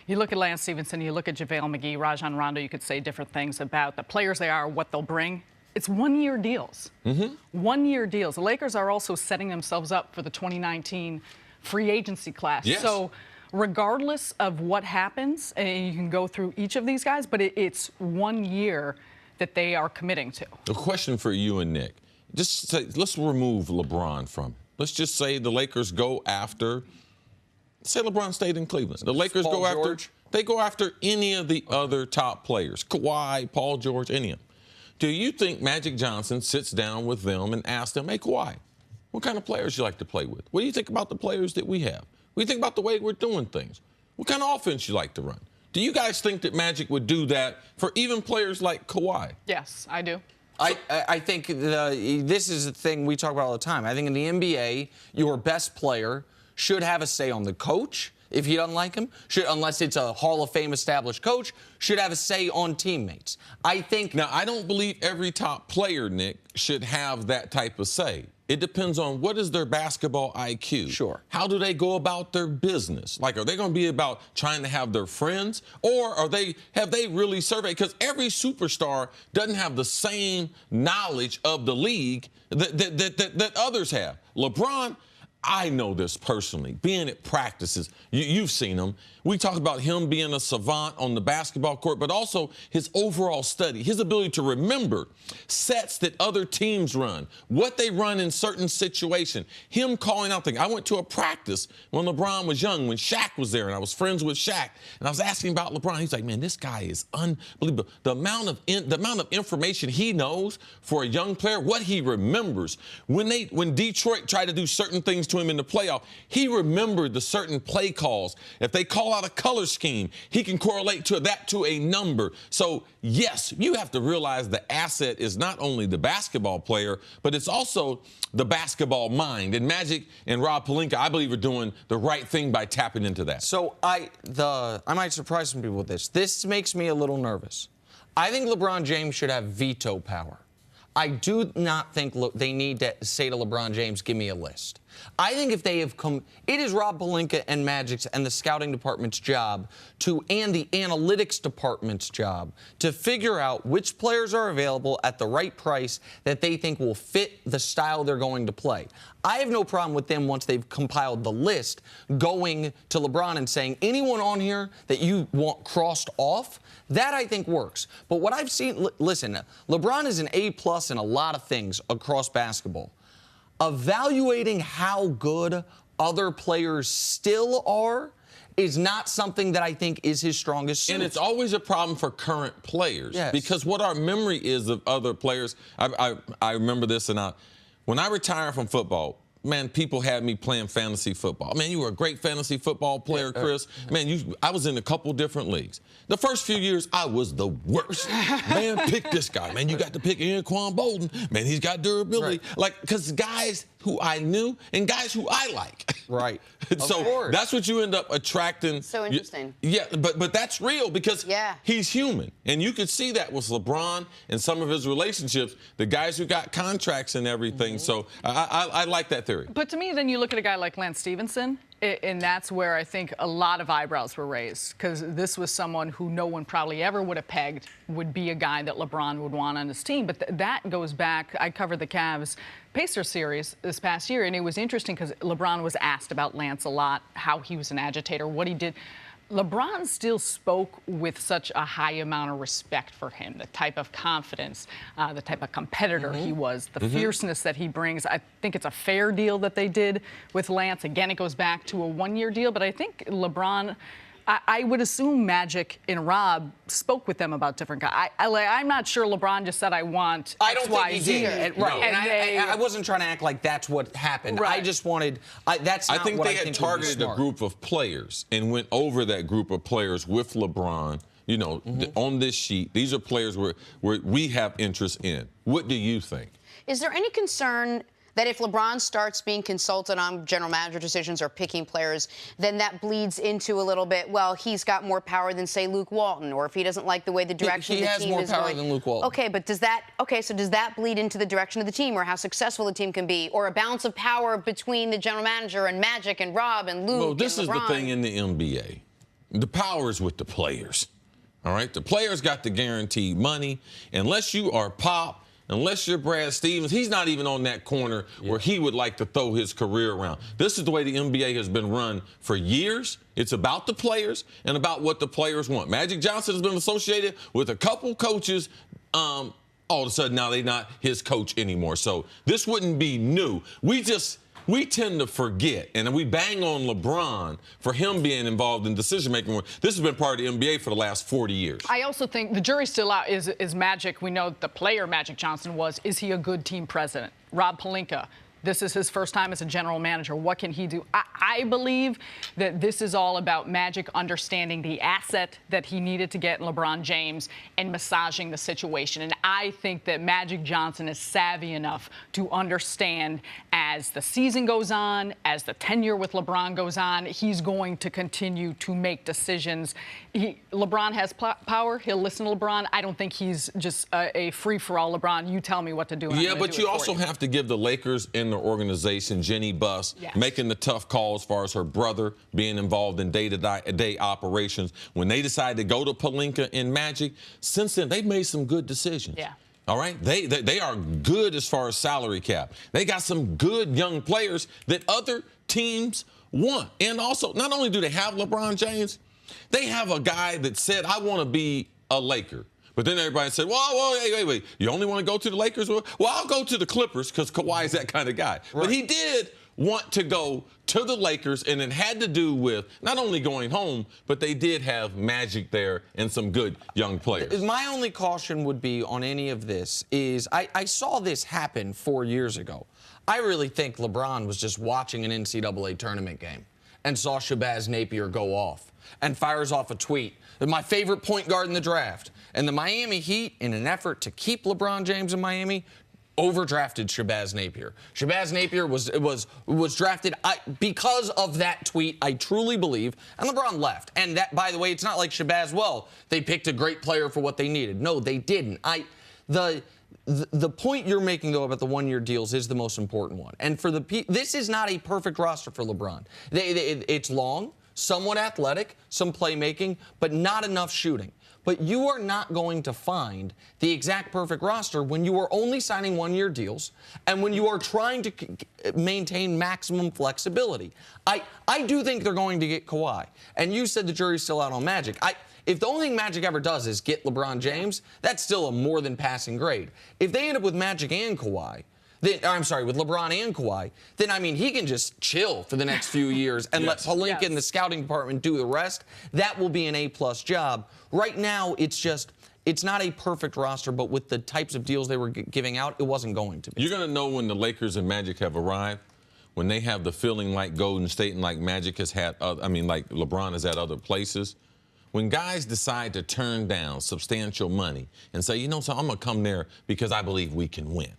you look at Lance Stevenson, you look at JaVale McGee, Rajon Rondo, you could say different things about the players they are, what they'll bring. It's 1-year deals. 1-year deals. The Lakers are also setting themselves up for the 2019 free agency class. Yes. So regardless of what happens, and you can go through each of these guys, but it's 1 year that they are committing to. A question for you and Nick. Just say, let's remove LeBron from it. Let's just say the Lakers go after, say LeBron stayed in Cleveland. The Lakers go after any of the other top players, Kawhi, Paul George, any of them. Do you think Magic Johnson sits down with them and asks them, hey, Kawhi, what kind of players you like to play with? What do you think about the players that we have? What do you think about the way we're doing things? What kind of offense you like to run? Do you guys think that Magic would do that for even players like Kawhi? Yes, I do. I think this is a thing we talk about all the time. I think in the NBA, your best player should have a say on the coach. if he doesn't like him, unless it's a Hall of Fame established coach, should have a say on teammates. I think. Now, I don't believe every top player, Nick, should have that type of say. It depends on what is their basketball IQ. Sure. How do they go about their business? Like, are they going to be about trying to have their friends, or have they really surveyed? Because every superstar doesn't have the same knowledge of the league that others have. LeBron, I know this personally, being at practices, you've seen him. We talked about him being a savant on the basketball court, but also his overall study, his ability to remember sets that other teams run, what they run in certain situations, him calling out things. I went to a practice when LeBron was young, when Shaq was there, and I was friends with Shaq, and I was asking about LeBron. He's like, man, this guy is unbelievable. The amount of information he knows for a young player, what he remembers. When Detroit tried to do certain things to him in the playoff, he remembered the certain play calls. If they call out a color scheme, he can correlate that to a number. So, yes, you have to realize the asset is not only the basketball player, but it's also the basketball mind. And Magic and Rob Pelinka, I believe, are doing the right thing by tapping into that. So I might surprise some people with this. This makes me a little nervous. I think LeBron James should have veto power. I do not think they need to say to LeBron James, give me a list. I think if they have it is Rob Pelinka and Magic's and the scouting department's job and the analytics department's job to figure out which players are available at the right price that they think will fit the style they're going to play. I have no problem with them, once they've compiled the list, going to LeBron and saying, anyone on here that you want crossed off, that I think works. But what I've seen, listen, LeBron is an A+ in a lot of things across basketball. Evaluating how good other players still are is not something that I think is his strongest suit. And it's always a problem for current players. Yes. Because what our memory is of other players, I remember this, and when I retired from football, man, people had me playing fantasy football. Man, you were a great fantasy football player, Chris. Man, I was in a couple different leagues. The first few years, I was the worst. Man, pick this guy. Man, you got to pick Anquan Bolden. Man, he's got durability. Right. Like, because guys who I knew and guys who I like. Right. So that's what you end up attracting. So interesting. Yeah, but that's real because Yeah. he's human. And you could see that with LeBron and some of his relationships, the guys who got contracts and everything. So I like that theory. But to me, then you look at a guy like Lance Stevenson, and that's where I think a lot of eyebrows were raised, because this was someone who no one probably ever would have pegged would be a guy that LeBron would want on his team. But that goes back, I covered the Cavs Pacers series this past year, and it was interesting because LeBron was asked about Lance a lot, how he was an agitator, what he did. LeBron still spoke with such a high amount of respect for him, the type of confidence, the type of competitor he was, the fierceness that he brings. I think it's a fair deal that they did with Lance. Again, it goes back to a one-year deal, but I think LeBron, I would assume Magic and Rob spoke with them about different guys. I'm not sure LeBron just said, I want I don't X, Y, think Z. he did. And, right. No. And I wasn't trying to act like that's what happened. Right. I just wanted, that's not I think what they I had think would be targeted a smart. group of players and went over that group of players with LeBron. You know, on this sheet, these are players where we have interest in. What do you think? Is there any concern that if LeBron starts being consulted on general manager decisions or picking players, then that bleeds into a little bit, well, he's got more power than, say, Luke Walton, or if he doesn't like the way the direction of the team is going. He has more power than Luke Walton. Okay, but does that bleed into the direction of the team or how successful the team can be, or a balance of power between the general manager and Magic and Rob and Luke Well, this and is LeBron? the thing in the NBA. The power is with the players. All right? The players got the guaranteed money. Unless you are Pop, unless you're Brad Stevens, he's not even on that corner where he would like to throw his career around. This is the way the NBA has been run for years. It's about the players and about what the players want. Magic Johnson has been associated with a couple coaches. All of a sudden, now they're not his coach anymore. So this wouldn't be new. We tend to forget, and we bang on LeBron for him being involved in decision-making. This has been part of the NBA for the last 40 years. I also think the jury's still out. Is Magic, we know the player Magic Johnson was, is he a good team president? Rob Pelinka, This is his first time as a general manager. What can he do? I believe that this is all about Magic understanding the asset that he needed to get in LeBron James and massaging the situation. And I think that Magic Johnson is savvy enough to understand as the season goes on, as the tenure with LeBron goes on, he's going to continue to make decisions. LeBron has power. He'll listen to LeBron. I don't think he's just a free-for-all LeBron. You tell me what to do. Yeah, but you also have to give the Lakers and the organization, Jenny Buss, making the tough calls as far as her brother being involved in day-to-day operations. When they decided to go to Pelinka and Magic, since then, they've made some good decisions. Yeah. All right? They are good as far as salary cap. They got some good young players that other teams want. And also, not only do they have LeBron James, they have a guy that said, I want to be a Laker. But then everybody said, whoa, wait. You only want to go to the Lakers? Well, I'll go to the Clippers because Kawhi is that kind of guy. Right. But he did want to go to the Lakers, and it had to do with not only going home, but they did have Magic there and some good young players. My only caution would be on any of this is I saw this happen 4 years ago. I really think LeBron was just watching an NCAA tournament game and saw Shabazz Napier go off and fires off a tweet. My favorite point guard in the draft. And the Miami Heat, in an effort to keep LeBron James in Miami, overdrafted Shabazz Napier. Shabazz Napier was drafted because of that tweet, I truly believe, and LeBron left. And that, by the way, it's not like Shabazz, well, they picked a great player for what they needed. No, they didn't. The point you're making, though, about the one-year deals is the most important one. And for this is not a perfect roster for LeBron. It's long, somewhat athletic, some playmaking, but not enough shooting. But you are not going to find the exact perfect roster when you are only signing one-year deals and when you are trying to maintain maximum flexibility. I do think they're going to get Kawhi. And you said the jury's still out on Magic. If the only thing Magic ever does is get LeBron James, that's still a more than passing grade. If they end up with Magic and Kawhi, with LeBron and Kawhi, then, I mean, he can just chill for the next few years and let Pelinka and the scouting department do the rest. That will be an A-plus job. Right now, it's not a perfect roster, but with the types of deals they were giving out, it wasn't going to be. You're going to know when the Lakers and Magic have arrived, when they have the feeling like Golden State and like Magic has had, like LeBron has had other places. When guys decide to turn down substantial money and say, so I'm going to come there because I believe we can win.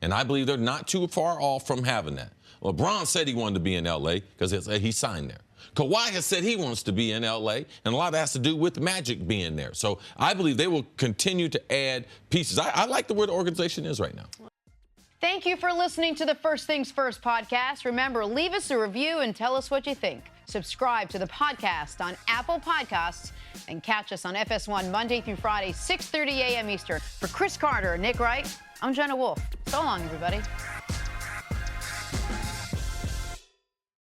And I believe they're not too far off from having that. LeBron said he wanted to be in L.A. because he signed there. Kawhi has said he wants to be in L.A., and a lot of that has to do with Magic being there. So I believe they will continue to add pieces. I like where the organization is right now. Thank you for listening to the First Things First podcast. Remember, leave us a review and tell us what you think. Subscribe to the podcast on Apple Podcasts and catch us on FS1 Monday through Friday, 6:30 a.m. Eastern. For Cris Carter and Nick Wright, I'm Jenna Wolfe. So long, everybody.